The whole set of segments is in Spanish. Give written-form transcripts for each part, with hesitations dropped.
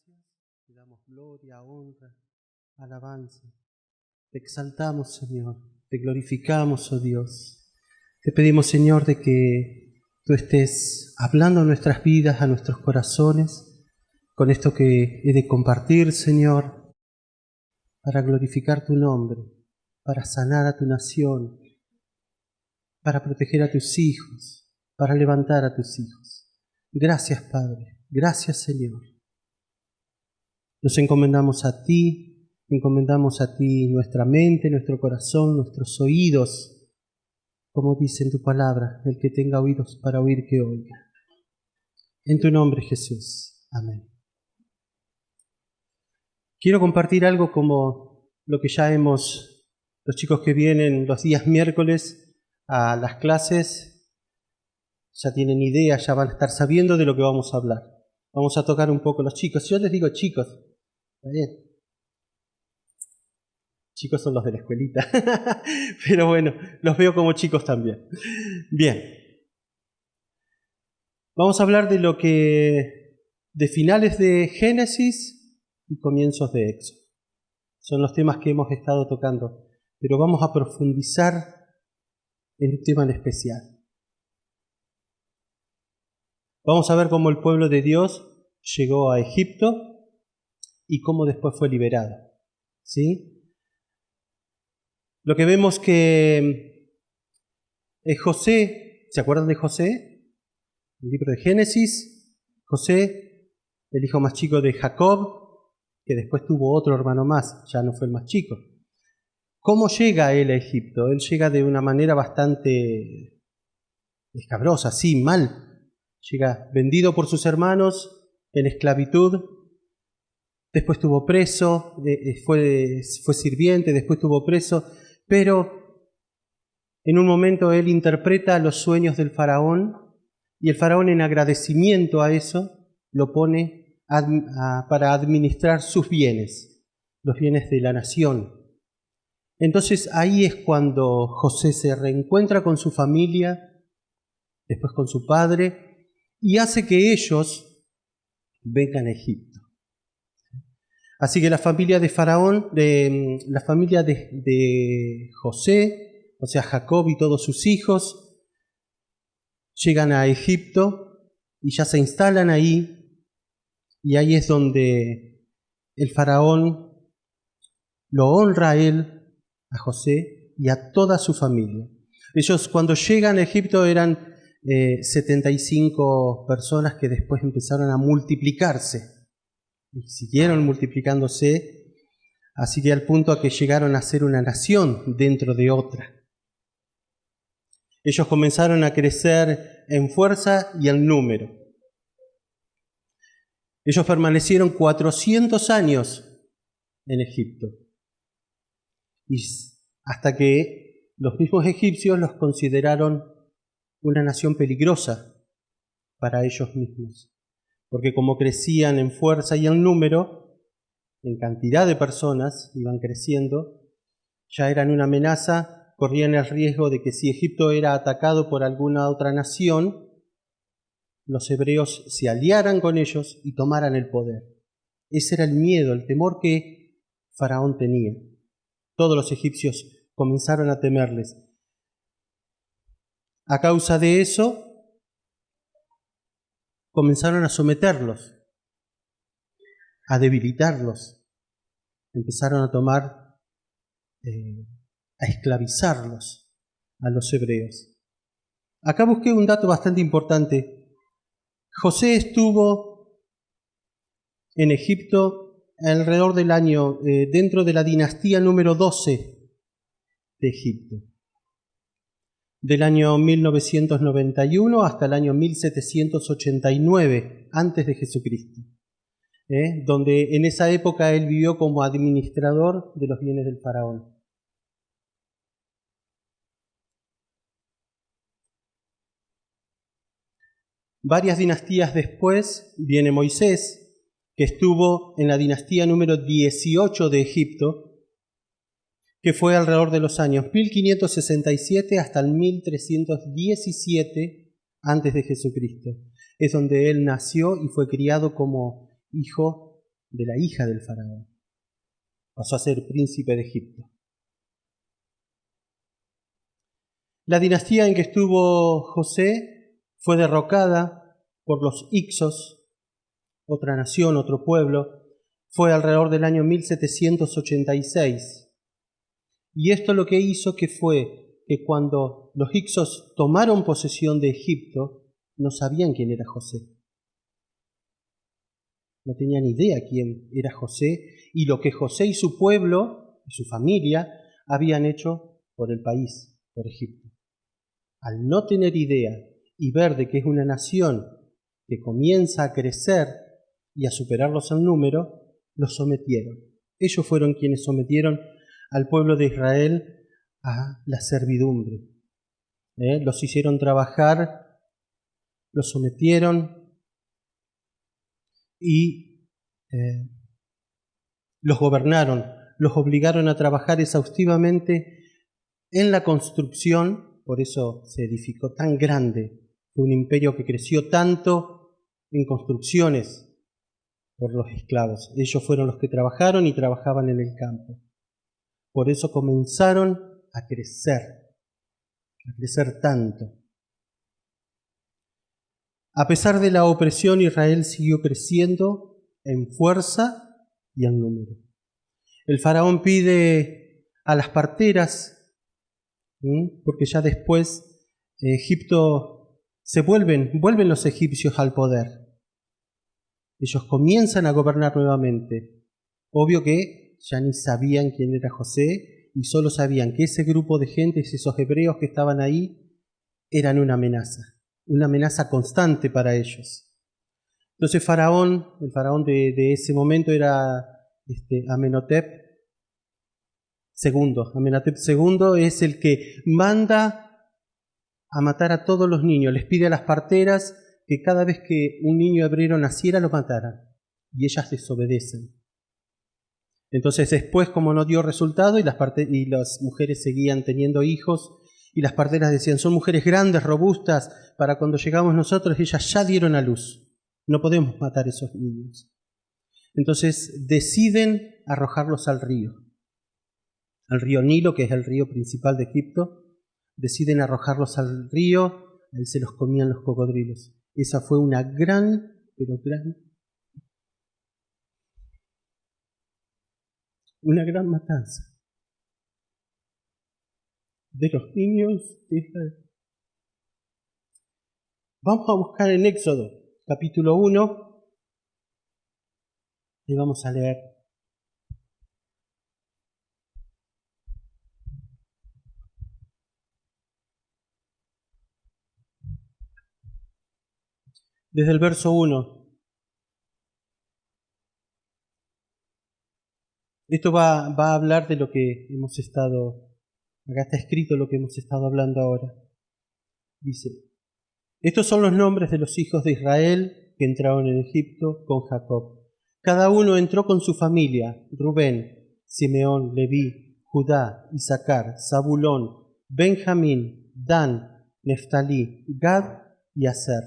gracias, te damos gloria, honra, alabanza. Te exaltamos, Señor, te glorificamos, oh Dios. Te pedimos, Señor, de que tú estés hablando a nuestras vidas, a nuestros corazones, con esto que he de compartir, Señor, para glorificar tu nombre, para sanar a tu nación, para proteger a tus hijos, para levantar a tus hijos. Gracias, Padre. Gracias, Señor. Nos encomendamos a ti nuestra mente, nuestro corazón, nuestros oídos, como dice en tu palabra, el que tenga oídos para oír, que oiga. En tu nombre, Jesús. Amén. Quiero compartir algo como lo que ya los chicos que vienen los días miércoles a las clases, ya tienen idea, ya van a estar sabiendo de lo que vamos a hablar. Vamos a tocar un poco los chicos. Yo les digo chicos, ¿está bien? Chicos son los de la escuelita, pero bueno, los veo como chicos también. Bien, vamos a hablar de finales de Génesis y comienzos de Éxodo. Son los temas que hemos estado tocando, pero vamos a profundizar en un tema en especial. Vamos a ver cómo el pueblo de Dios llegó a Egipto y cómo después fue liberado. ¿Sí? Lo que vemos que José, ¿se acuerdan de José? El libro de Génesis, José, el hijo más chico de Jacob, que después tuvo otro hermano más, ya no fue el más chico. ¿Cómo llega él a Egipto? Él llega de una manera bastante escabrosa, sí, mal. Llega vendido por sus hermanos en esclavitud, después estuvo preso, fue sirviente, después estuvo preso, pero en un momento él interpreta los sueños del faraón y el faraón, en agradecimiento a eso, lo pone para administrar sus bienes, los bienes de la nación. Entonces ahí es cuando José se reencuentra con su familia, después con su padre, y hace que ellos vengan a Egipto. Así que la familia de Faraón, la familia de José, o sea, Jacob y todos sus hijos, llegan a Egipto y ya se instalan ahí, y ahí es donde el Faraón lo honra a él, a José y a toda su familia. Ellos, cuando llegan a Egipto, eran 75 personas que después empezaron a multiplicarse y siguieron multiplicándose, así que al punto a que llegaron a ser una nación dentro de otra. Ellos comenzaron a crecer en fuerza y en número. Ellos permanecieron 400 años en Egipto, y hasta que los mismos egipcios los consideraron una nación peligrosa para ellos mismos. Porque como crecían en fuerza y en número, en cantidad de personas, iban creciendo, ya eran una amenaza, corrían el riesgo de que si Egipto era atacado por alguna otra nación, los hebreos se aliaran con ellos y tomaran el poder. Ese era el miedo, el temor que Faraón tenía. Todos los egipcios comenzaron a temerles. A causa de eso, comenzaron a someterlos, a debilitarlos, empezaron a tomar, a esclavizarlos a los hebreos. Acá busqué un dato bastante importante. José estuvo en Egipto alrededor del año, dentro de la dinastía número 12 de Egipto, del año 1991 hasta el año 1789, antes de Jesucristo, donde en esa época él vivió como administrador de los bienes del faraón. Varias dinastías después viene Moisés, que estuvo en la dinastía número 18 de Egipto, que fue alrededor de los años 1567 hasta el 1317 antes de Jesucristo. Es donde él nació y fue criado como hijo de la hija del faraón. Pasó a ser príncipe de Egipto. La dinastía en que estuvo José fue derrocada por los Hicsos, otra nación, otro pueblo. Fue alrededor del año 1786. Y esto lo que hizo que fue que cuando los Hicsos tomaron posesión de Egipto, no sabían quién era José. No tenían idea quién era José y lo que José y su pueblo y su familia habían hecho por el país, por Egipto. Al no tener idea y ver de que es una nación que comienza a crecer y a superarlos en número, los sometieron. Ellos fueron quienes sometieron al pueblo de Israel a la servidumbre. Los hicieron trabajar, los sometieron y los gobernaron, los obligaron a trabajar exhaustivamente en la construcción. Por eso se edificó tan grande. Fue un imperio que creció tanto en construcciones por los esclavos. Ellos fueron los que trabajaron y trabajaban en el campo. Por eso comenzaron a crecer tanto. A pesar de la opresión, Israel siguió creciendo en fuerza y en número. El faraón pide a las parteras, porque ya después Egipto vuelven los egipcios al poder. Ellos comienzan a gobernar nuevamente. Obvio que ya ni sabían quién era José y solo sabían que ese grupo de gentes, esos hebreos que estaban ahí, eran una amenaza constante para ellos. Entonces el faraón de ese momento era Amenhotep II. Amenhotep II es el que manda a matar a todos los niños. Les pide a las parteras que cada vez que un niño hebreo naciera lo mataran. Y ellas desobedecen. Entonces después, como no dio resultado y las mujeres seguían teniendo hijos, y las parteras decían, son mujeres grandes, robustas, para cuando llegamos nosotros ellas ya dieron a luz. No podemos matar a esos niños. Entonces deciden arrojarlos al río Nilo, que es el río principal de Egipto. Deciden arrojarlos al río, ahí se los comían los cocodrilos. Esa fue una gran matanza de los niños de Israel. Vamos a buscar en Éxodo, capítulo 1, y vamos a leer. Desde el verso 1. Esto va a hablar de lo que hemos estado, acá está escrito lo que hemos estado hablando ahora. Dice, estos son los nombres de los hijos de Israel que entraron en Egipto con Jacob. Cada uno entró con su familia: Rubén, Simeón, Leví, Judá, Isaacar, Zabulón, Benjamín, Dan, Neftalí, Gad y Aser.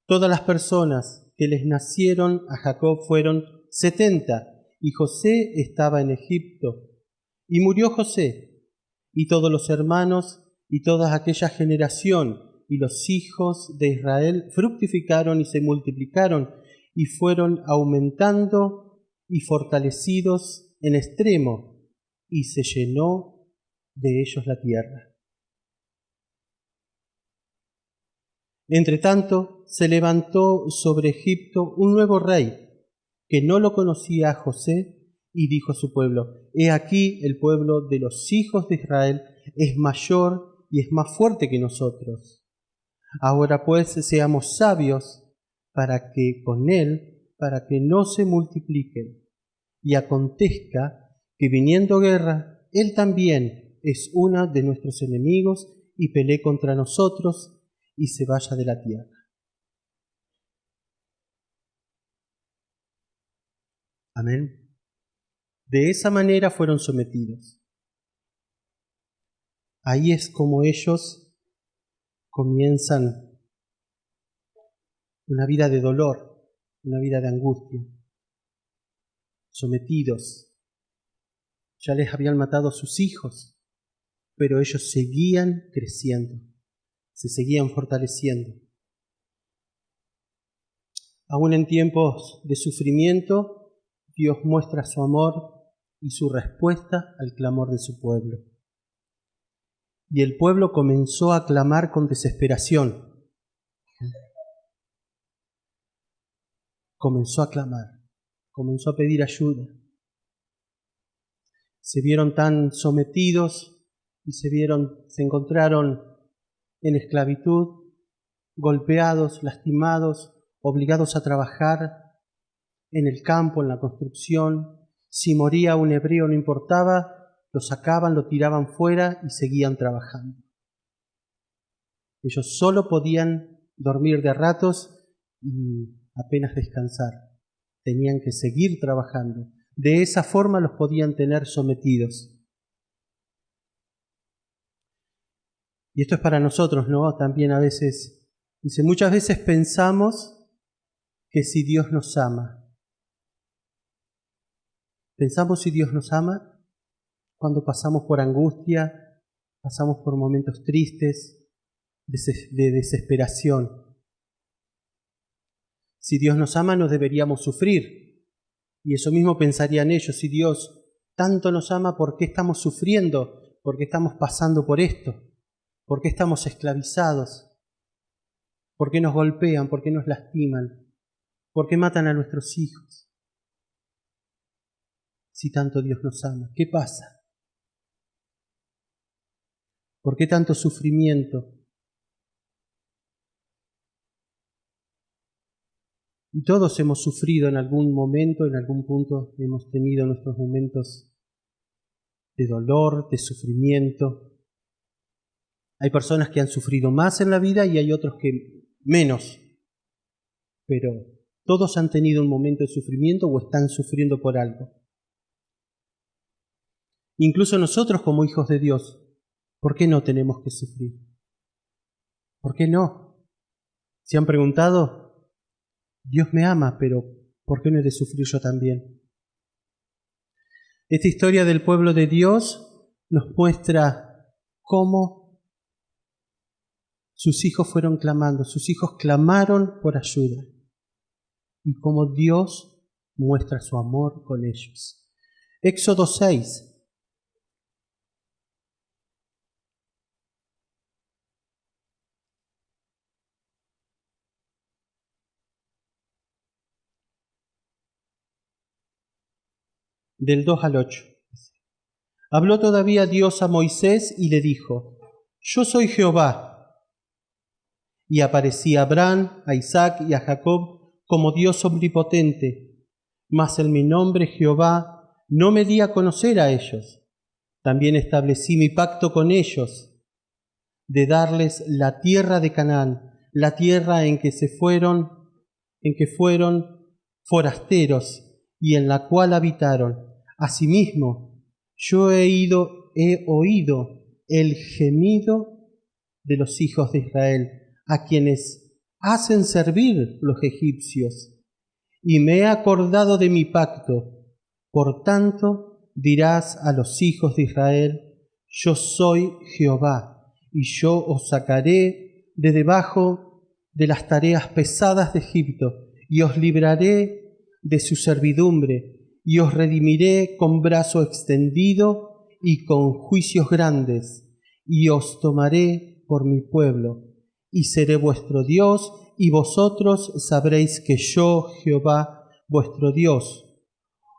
Todas las personas que les nacieron a Jacob fueron 70, y José estaba en Egipto. Y murió José, y todos los hermanos, y toda aquella generación, y los hijos de Israel fructificaron y se multiplicaron, y fueron aumentando y fortalecidos en extremo, y se llenó de ellos la tierra. Entre tanto, se levantó sobre Egipto un nuevo rey, que no lo conocía a José, y dijo a su pueblo: he aquí el pueblo de los hijos de Israel es mayor y es más fuerte que nosotros. Ahora pues seamos sabios para que no se multipliquen. Y acontezca que viniendo guerra, él también es uno de nuestros enemigos y pelee contra nosotros y se vaya de la tierra. Amén. De esa manera fueron sometidos. Ahí es como ellos comienzan una vida de dolor, una vida de angustia, sometidos. Ya les habían matado a sus hijos, pero ellos seguían creciendo, se seguían fortaleciendo. Aún en tiempos de sufrimiento, Dios muestra su amor y su respuesta al clamor de su pueblo. Y el pueblo comenzó a clamar con desesperación. Comenzó a clamar, comenzó a pedir ayuda. Se vieron tan sometidos y se encontraron en esclavitud, golpeados, lastimados, obligados a trabajar en el campo, en la construcción. Si moría un hebreo no importaba, lo sacaban, lo tiraban fuera y seguían trabajando. Ellos solo podían dormir de ratos y apenas descansar. Tenían que seguir trabajando. De esa forma los podían tener sometidos. Y esto es para nosotros, ¿no? También a veces, dice, muchas veces pensamos que si Dios nos ama. Pensamos si Dios nos ama cuando pasamos por angustia, pasamos por momentos tristes, de desesperación. Si Dios nos ama, no deberíamos sufrir. Y eso mismo pensarían ellos, si Dios tanto nos ama, ¿por qué estamos sufriendo? ¿Por qué estamos pasando por esto? ¿Por qué estamos esclavizados? ¿Por qué nos golpean? ¿Por qué nos lastiman? ¿Por qué matan a nuestros hijos? Si tanto Dios nos ama, ¿qué pasa? ¿Por qué tanto sufrimiento? Y todos hemos sufrido en algún momento, en algún punto hemos tenido nuestros momentos de dolor, de sufrimiento. Hay personas que han sufrido más en la vida y hay otros que menos. Pero todos han tenido un momento de sufrimiento o están sufriendo por algo. Incluso nosotros como hijos de Dios, ¿por qué no tenemos que sufrir? ¿Por qué no? ¿Se han preguntado? Dios me ama, pero ¿por qué no he de sufrir yo también? Esta historia del pueblo de Dios nos muestra cómo sus hijos fueron clamando, sus hijos clamaron por ayuda y cómo Dios muestra su amor con ellos. Éxodo 6. Del 2 al 8. Habló todavía Dios a Moisés y le dijo, yo soy Jehová. Y aparecía a Abraham, a Isaac y a Jacob como Dios omnipotente. Mas en mi nombre Jehová no me di a conocer a ellos. También establecí mi pacto con ellos, de darles la tierra de Canaán, la tierra en que fueron forasteros y en la cual habitaron. Asimismo, yo he oído el gemido de los hijos de Israel, a quienes hacen servir los egipcios, y me he acordado de mi pacto. Por tanto, dirás a los hijos de Israel, yo soy Jehová, y yo os sacaré de debajo de las tareas pesadas de Egipto, y os libraré de su servidumbre, y os redimiré con brazo extendido y con juicios grandes, y os tomaré por mi pueblo, y seré vuestro Dios, y vosotros sabréis que yo, Jehová, vuestro Dios,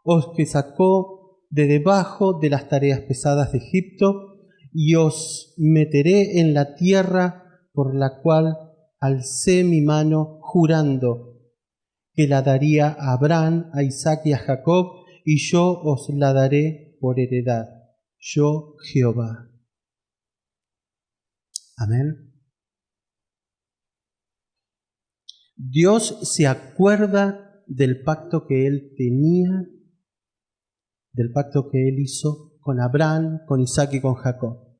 os que sacó de debajo de las tareas pesadas de Egipto, y os meteré en la tierra por la cual alcé mi mano jurando que la daría a Abraham, a Isaac y a Jacob, y yo os la daré por heredad. Yo, Jehová. Amén. Dios se acuerda del pacto que Él tenía, del pacto que Él hizo con Abraham, con Isaac y con Jacob.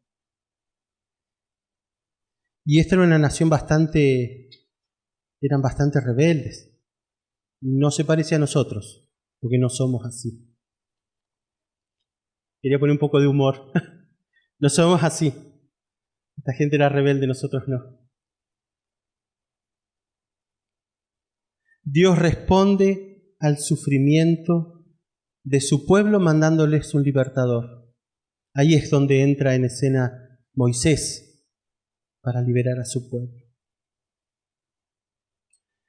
Y esta era una nación eran bastante rebeldes. no se parece a nosotros, porque no somos así. Quería poner un poco de humor. No somos así. Esta gente era rebelde, nosotros no. Dios responde al sufrimiento de su pueblo mandándoles un libertador. Ahí es donde entra en escena Moisés para liberar a su pueblo.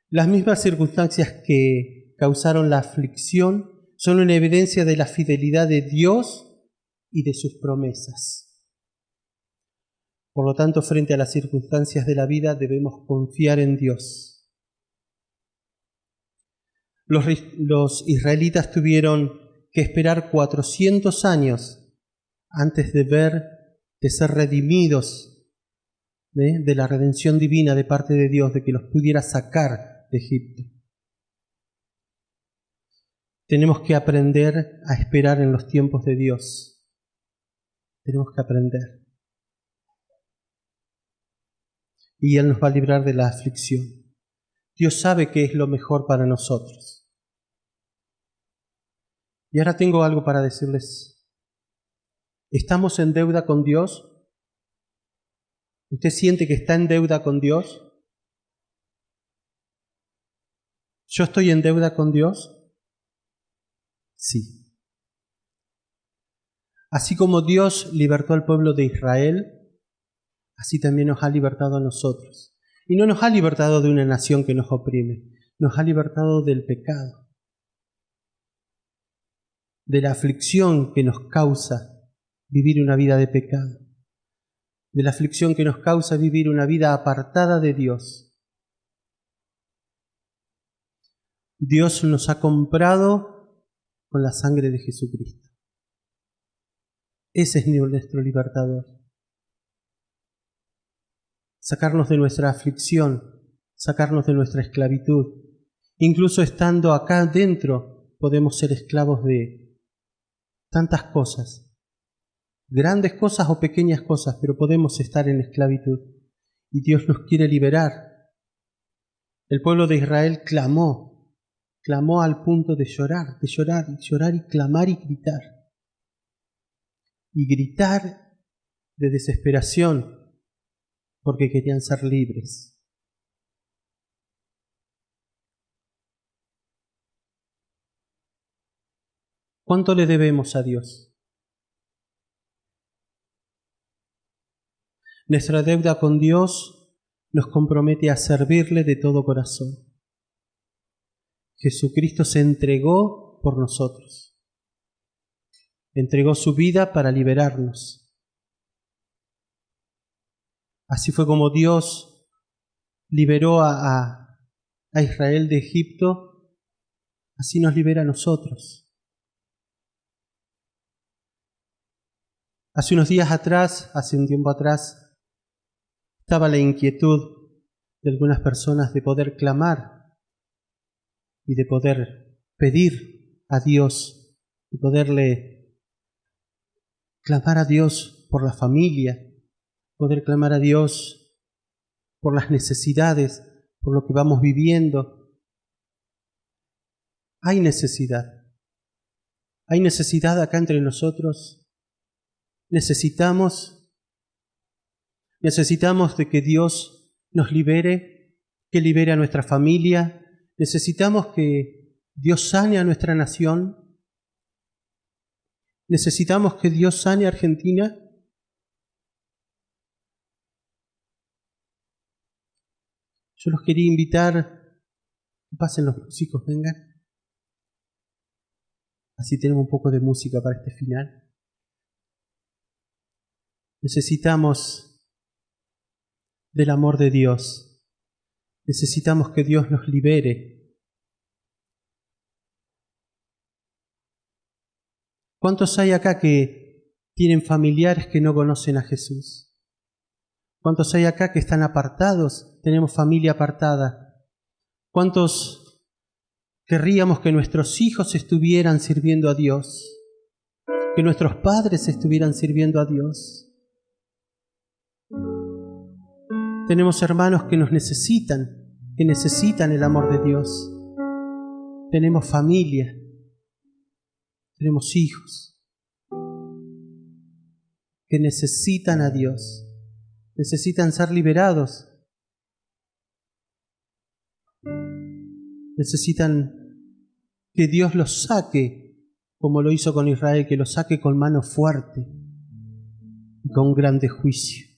Las mismas circunstancias que causaron la aflicción son una evidencia de la fidelidad de Dios y de sus promesas. Por lo tanto, frente a las circunstancias de la vida debemos confiar en Dios. Los israelitas tuvieron que esperar 400 años antes de ser redimidos de la redención divina de parte de Dios, de que los pudiera sacar de Egipto. Tenemos que aprender a esperar en los tiempos de Dios. Tenemos que aprender. Y Él nos va a librar de la aflicción. Dios sabe qué es lo mejor para nosotros. Y ahora tengo algo para decirles. ¿Estamos en deuda con Dios? ¿Usted siente que está en deuda con Dios? ¿Yo estoy en deuda con Dios? Sí. Así como Dios libertó al pueblo de Israel, así también nos ha libertado a nosotros. Y no nos ha libertado de una nación que nos oprime, nos ha libertado del pecado, de la aflicción que nos causa vivir una vida de pecado, de la aflicción que nos causa vivir una vida apartada de Dios. Dios nos ha comprado con la sangre de Jesucristo. Ese es nuestro libertador. Sacarnos de nuestra aflicción, sacarnos de nuestra esclavitud. Incluso estando acá dentro, podemos ser esclavos de tantas cosas, grandes cosas o pequeñas cosas, pero podemos estar en esclavitud. Y Dios nos quiere liberar. El pueblo de Israel clamó al punto de llorar y clamar y gritar. Y gritar de desesperación, porque querían ser libres. ¿Cuánto le debemos a Dios? Nuestra deuda con Dios nos compromete a servirle de todo corazón. Jesucristo se entregó por nosotros. Entregó su vida para liberarnos. Así fue como Dios liberó a Israel de Egipto, así nos libera a nosotros. Hace unos días atrás, hace un tiempo atrás, estaba la inquietud de algunas personas de poder clamar y de poder pedir a Dios, de poderle clamar a Dios por la familia, poder clamar a Dios por las necesidades, por lo que vamos viviendo. Hay necesidad acá entre nosotros. Necesitamos de que Dios nos libere, que libere a nuestra familia. Necesitamos que Dios sane a nuestra nación. Necesitamos que Dios sane a Argentina. Yo los quería invitar, pasen los músicos, vengan. Así tenemos un poco de música para este final. Necesitamos del amor de Dios. Necesitamos que Dios nos libere. ¿Cuántos hay acá que tienen familiares que no conocen a Jesús? ¿Cuántos hay acá que están apartados? Tenemos familia apartada. ¿Cuántos querríamos que nuestros hijos estuvieran sirviendo a Dios? Que nuestros padres estuvieran sirviendo a Dios. Tenemos hermanos que nos necesitan, que necesitan el amor de Dios. tenemos familia, tenemos hijos que necesitan a Dios, necesitan ser liberados, necesitan que Dios los saque, como lo hizo con Israel, que los saque con mano fuerte y con grande juicio.